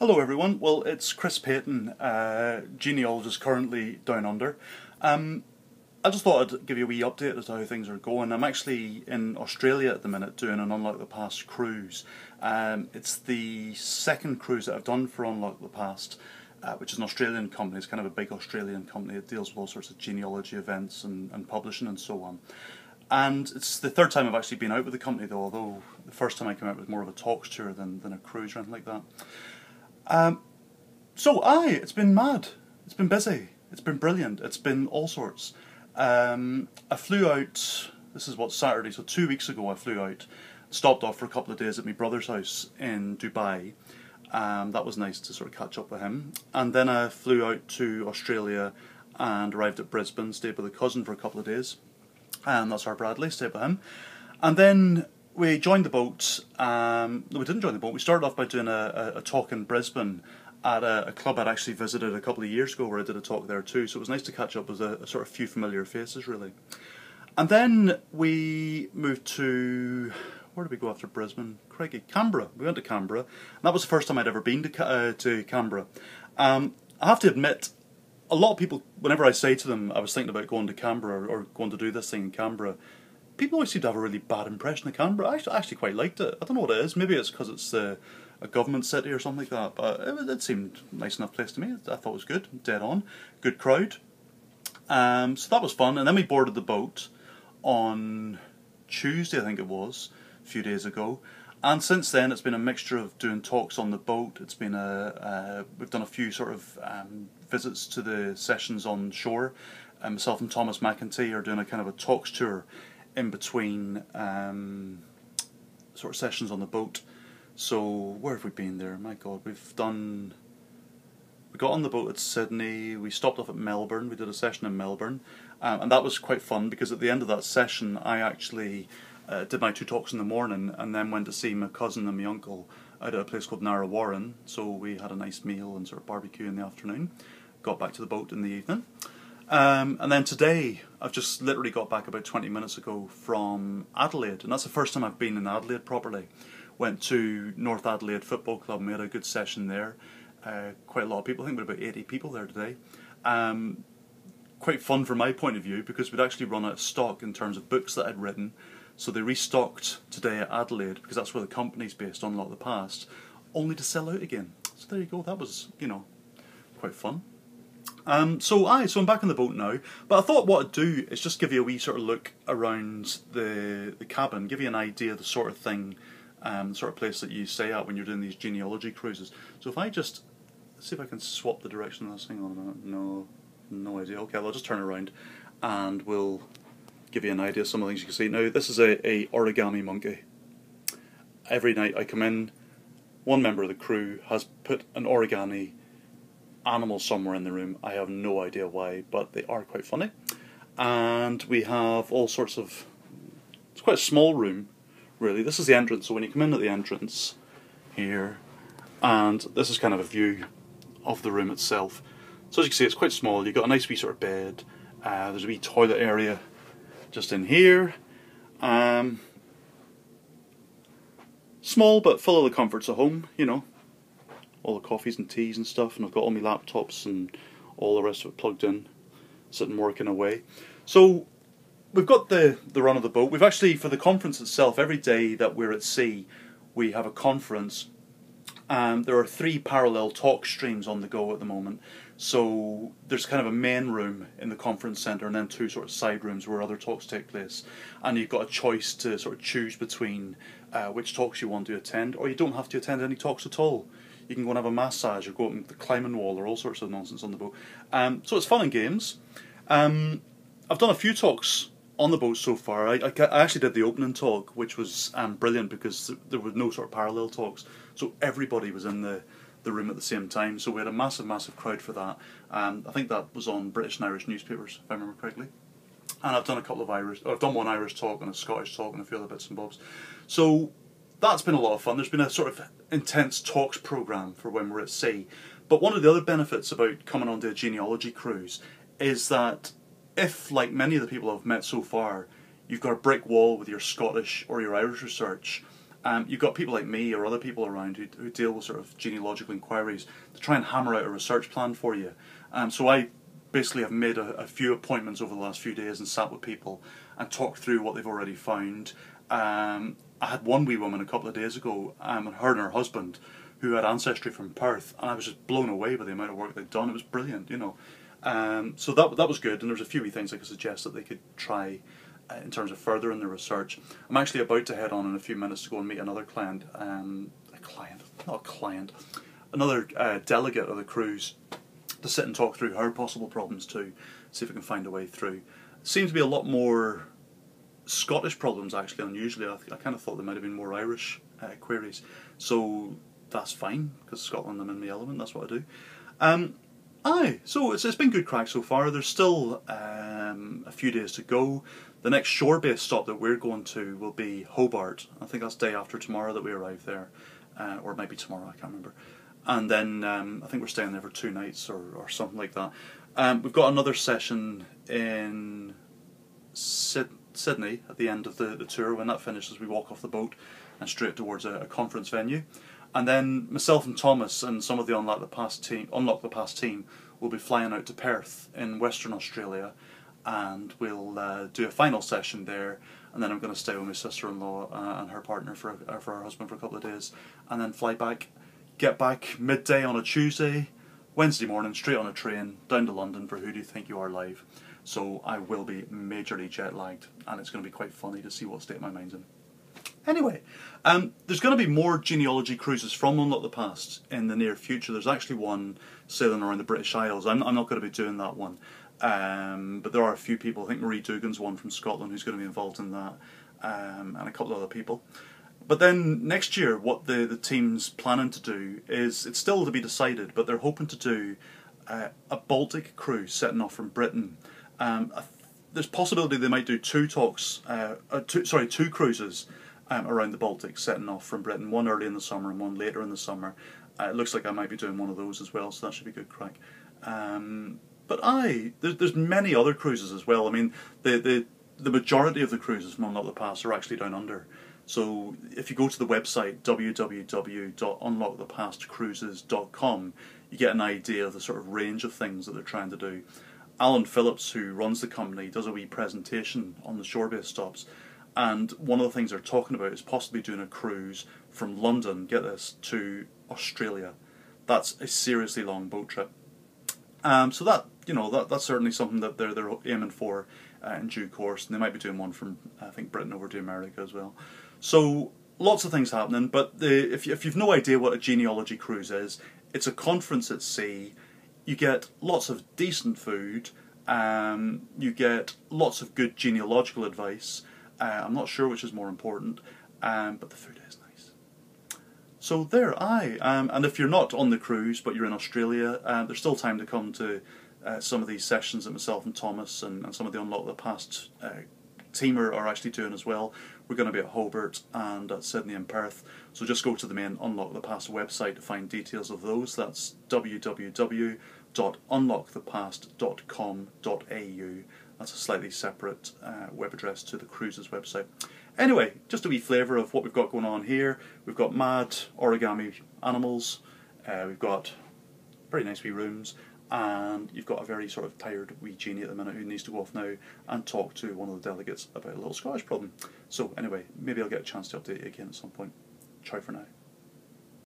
Hello everyone, well it's Chris Paton, genealogist currently down under. I just thought I'd give you a wee update as to how things are going. I'm actually in Australia at the minute doing an Unlock the Past cruise. It's the second cruise that I've done for Unlock the Past, which is an Australian company. It's kind of a big Australian company. It deals with all sorts of genealogy events and publishing and so on. And it's the third time I've actually been out with the company though, although the first time I came out was more of a talks tour than a cruise or anything like that. It's been mad. It's been busy. It's been brilliant. It's been all sorts. I flew out, this is what, Saturday, so 2 weeks ago I flew out, stopped off for a couple of days at my brother's house in Dubai. That was nice to sort of catch up with him. And then I flew out to Australia and arrived at Brisbane, stayed with a cousin for a couple of days. And that's our Bradley, stayed with him. And then we joined the boat. No, we didn't join the boat. We started off by doing a talk in Brisbane at a club I'd actually visited a couple of years ago, where I did a talk there too. So it was nice to catch up with a sort of few familiar faces, really. And then we moved to, where did we go after Brisbane? Crikey, Canberra. We went to Canberra. And that was the first time I'd ever been to Canberra. I have to admit, a lot of people, whenever I say to them I was thinking about going to Canberra or going to do this thing in Canberra, people always seem to have a really bad impression of Canberra. I actually quite liked it. I don't know what it is. Maybe it's because it's a government city or something like that. But it seemed a nice enough place to me. I thought it was good. Dead on. Good crowd. So that was fun. And then we boarded the boat on Tuesday, I think it was, a few days ago. And since then it's been a mixture of doing talks on the boat. It's been we've done a few sort of visits to the sessions on shore. Myself and Thomas McEntee are doing a kind of a talks tour in between sort of sessions on the boat. So where have we been there? My God, we got on the boat at Sydney, we stopped off at Melbourne, we did a session in Melbourne, and that was quite fun because at the end of that session I actually did my 2 talks in the morning and then went to see my cousin and my uncle out at a place called Narrawarren. So we had a nice meal and sort of barbecue in the afternoon, got back to the boat in the evening. And then today, I've just literally got back about 20 minutes ago from Adelaide, and that's the first time I've been in Adelaide properly. Went to North Adelaide Football Club and we had a good session there. Quite a lot of people, I think we had about 80 people there today. Quite fun from my point of view because we'd actually run out of stock in terms of books that I'd written, so they restocked today at Adelaide because that's where the company's based, on Unlock the Past, only to sell out again. So there you go, that was, you know, quite fun. So I'm back on the boat now, but I thought what I'd do is just give you a wee sort of look around the cabin, give you an idea of the sort of thing, the sort of place that you stay at when you're doing these genealogy cruises. So if I just, let's see if I can swap the direction of this thing on a minute. No idea. Okay, I'll just turn around and we'll give you an idea of some of the things you can see. Now this is a origami monkey. Every night I come in, one member of the crew has put an origami animal somewhere in the room. I have no idea why, but they are quite funny. And we have all sorts of, it's quite a small room really. This is the entrance, so when you come in at the entrance here, and this is kind of a view of the room itself. So as you can see, it's quite small. You've got a nice wee sort of bed, there's a wee toilet area just in here, small but full of the comforts of home, you know, all the coffees and teas and stuff, and I've got all my laptops and all the rest of it plugged in, sitting working away. So we've got the run of the boat. We've actually, for the conference itself, every day that we're at sea we have a conference. There are 3 parallel talk streams on the go at the moment. So there's kind of a main room in the conference centre and then 2 sort of side rooms where other talks take place. And you've got a choice to sort of choose between which talks you want to attend, or you don't have to attend any talks at all. You can go and have a massage or go up the climbing wall or all sorts of nonsense on the boat. So it's fun and games. I've done a few talks on the boat so far. I actually did the opening talk, which was brilliant because there were no sort of parallel talks. So everybody was in the room at the same time. So we had a massive crowd for that. I think that was on British and Irish newspapers, if I remember correctly. And I've done a couple of I've done one Irish talk and a Scottish talk and a few other bits and bobs. So that's been a lot of fun. There's been a sort of intense talks programme for when we're at sea. But one of the other benefits about coming onto a genealogy cruise is that if, like many of the people I've met so far, you've got a brick wall with your Scottish or your Irish research, You've got people like me or other people around who deal with sort of genealogical inquiries to try and hammer out a research plan for you. So I basically have made a few appointments over the last few days and sat with people and talked through what they've already found. I had one wee woman a couple of days ago, and her and her husband, who had ancestry from Perth, and I was just blown away by the amount of work they'd done. It was brilliant, you know. So that was good, and there was a few wee things I could suggest that they could try in terms of furthering their research. I'm actually about to head on in a few minutes to go and meet another client, another delegate of the cruise, to sit and talk through her possible problems too, see if we can find a way through. Seems to be a lot more Scottish problems actually than usually. I kind of thought there might have been more Irish queries, so that's fine, because Scotland, I'm in the element, that's what I do. So it's been good crack so far. There's still a few days to go. The next shore-based stop that we're going to will be Hobart. I think that's day after tomorrow that we arrive there, or maybe tomorrow, I can't remember. And then I think we're staying there for 2 nights or something like that. We've got another session in Sydney at the end of the tour. When that finishes, we walk off the boat and straight towards a conference venue. And then myself and Thomas and some of the Unlock the Past team will be flying out to Perth in Western Australia, and we'll do a final session there. And then I'm going to stay with my sister-in-law and her partner for her husband for a couple of days, and then fly back. Get back midday on a Tuesday, Wednesday morning, straight on a train down to London for Who Do You Think You Are Live. So I will be majorly jet lagged, and it's going to be quite funny to see what state my mind's in. Anyway, there's going to be more genealogy cruises from Unlock the Past in the near future. There's actually one sailing around the British Isles. I'm not going to be doing that one, but there are a few people. I think Marie Dugan's one from Scotland who's going to be involved in that, and a couple of other people. But then next year, what the team's planning to do is, it's still to be decided, but they're hoping to do a Baltic cruise setting off from Britain. There's possibility they might do two cruises around the Baltic setting off from Britain, one early in the summer and one later in the summer. It looks like I might be doing one of those as well, so that should be good crack. But there's many other cruises as well. I mean, the majority of the cruises from Unlock the Past are actually down under. So if you go to the website www.unlockthepastcruises.com, you get an idea of the sort of range of things that they're trying to do. Alan Phillips, who runs the company, does a wee presentation on the shore-based stops, and one of the things they're talking about is possibly doing a cruise from London, get this, to Australia. That's a seriously long boat trip. So that's certainly something that they're aiming for in due course, and they might be doing one from, I think, Britain over to America as well. So lots of things happening, but if you've no idea what a genealogy cruise is, it's a conference at sea. You get lots of decent food, you get lots of good genealogical advice. I'm not sure which is more important, but the food is nice. So there, and if you're not on the cruise but you're in Australia, there's still time to come to some of these sessions that myself and Thomas and some of the Unlock the Past team are actually doing as well. We're going to be at Hobart and at Sydney and Perth, so just go to the main Unlock the Past website to find details of those. That's www.unlockthepast.com.au. That's a slightly separate web address to the cruises website. Anyway, just a wee flavour of what we've got going on here. We've got mad origami animals, we've got very nice wee rooms, and you've got a very sort of tired wee genie at the minute who needs to go off now and talk to one of the delegates about a little Scottish problem. So anyway, maybe I'll get a chance to update you again at some point. Ciao for now.